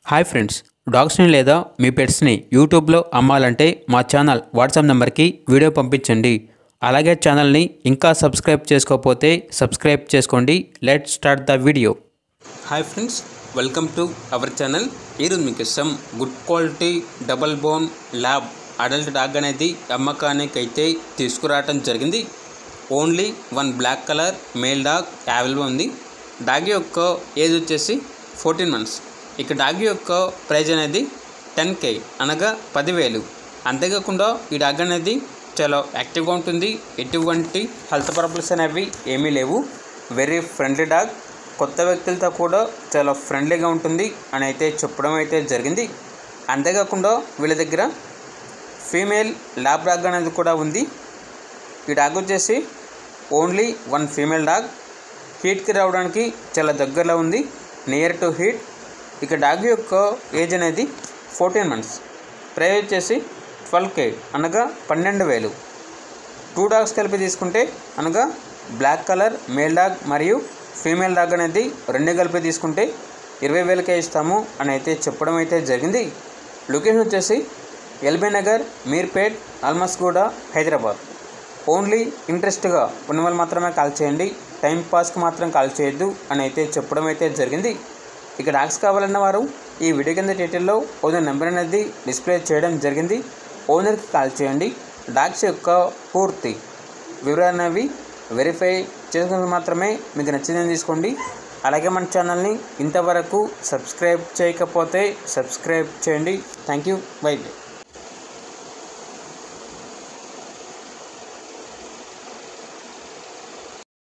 Hi friends, డాగ్స్ని లేదా మీ పెట్స్ని యూట్యూబ్లో అమ్మాలంటే మా ఛానల్ వాట్సాప్ నెంబర్కి వీడియో పంపించండి. అలాగే ఛానల్ని ఇంకా సబ్స్క్రైబ్ చేసుకోకపోతే సబ్స్క్రైబ్ చేసుకోండి. Let's start the video. Hi friends, welcome to our channel. ఈరోజు మీకు ఇష్టం good quality double bone lab adult dog అనేది అమ్మకానికి అయితే తీసుకురావడం జరిగింది. Only one black colour male dog available ఉంది. డాగ్ యొక్క ఏజ్ వచ్చేసి 14 months. ఇక డాగ్ యొక్క ప్రైజ్ అనేది 10K అనగా 10,000. అంతేకాకుండా ఈ డాగ్ అనేది చాలా యాక్టివ్గా ఉంటుంది. ఎటువంటి హెల్త్ ప్రాబ్లమ్స్ అనేవి ఏమీ లేవు. Very friendly dog. కొత్త వ్యక్తులతో కూడా చాలా ఫ్రెండ్లీగా ఉంటుంది అని అయితే చెప్పడం అయితే జరిగింది. అంతేకాకుండా వీళ్ళ దగ్గర ఫీమేల్ ల్యాబ్ డాగ్ అనేది కూడా ఉంది. ఈ డాగ్ వచ్చేసి ఓన్లీ వన్ ఫీమేల్ డాగ్. హీట్కి రావడానికి చాలా దగ్గరలో ఉంది, నియర్ టు హీట్. ఇక డాగ్ యొక్క ఏజ్ అనేది 14 months. ప్రైస్ వచ్చేసి 12K అనగా 12,000. 2 డాగ్స్ కలిపి తీసుకుంటే అనగా బ్లాక్ కలర్ మేల్ డాగ్ మరియు ఫీమేల్ డాగ్ అనేది 2 కలిపి తీసుకుంటే 20,000కే ఇస్తాము అని అయితే చెప్పడం అయితే జరిగింది. లొకేషన్ వచ్చేసి ఎల్బీ నగర్, మీర్పేట్, అల్మస్గూడ, హైదరాబాద్. ఓన్లీ ఇంట్రెస్ట్గా ఉన్న వాళ్ళు మాత్రమే కాల్ చేయండి. టైం పాస్కి మాత్రం కాల్ చేయొద్దు అని అయితే చెప్పడం అయితే జరిగింది. ఇక డాగ్స్ కావాలన్న వారు ఈ వీడియో కింద టైటిల్లో ఓనర్ నెంబర్ అనేది డిస్ప్లే చేయడం జరిగింది. ఓనర్కి కాల్ చేయండి. డాగ్స్ యొక్క పూర్తి వివరాలు అనేవి వెరిఫై చేసుకుని మాత్రమే మీకు నచ్చిందని తీసుకోండి. అలాగే మన ఛానల్ని ఇంతవరకు సబ్స్క్రైబ్ చేయకపోతే సబ్స్క్రైబ్ చేయండి. Thank you. By by.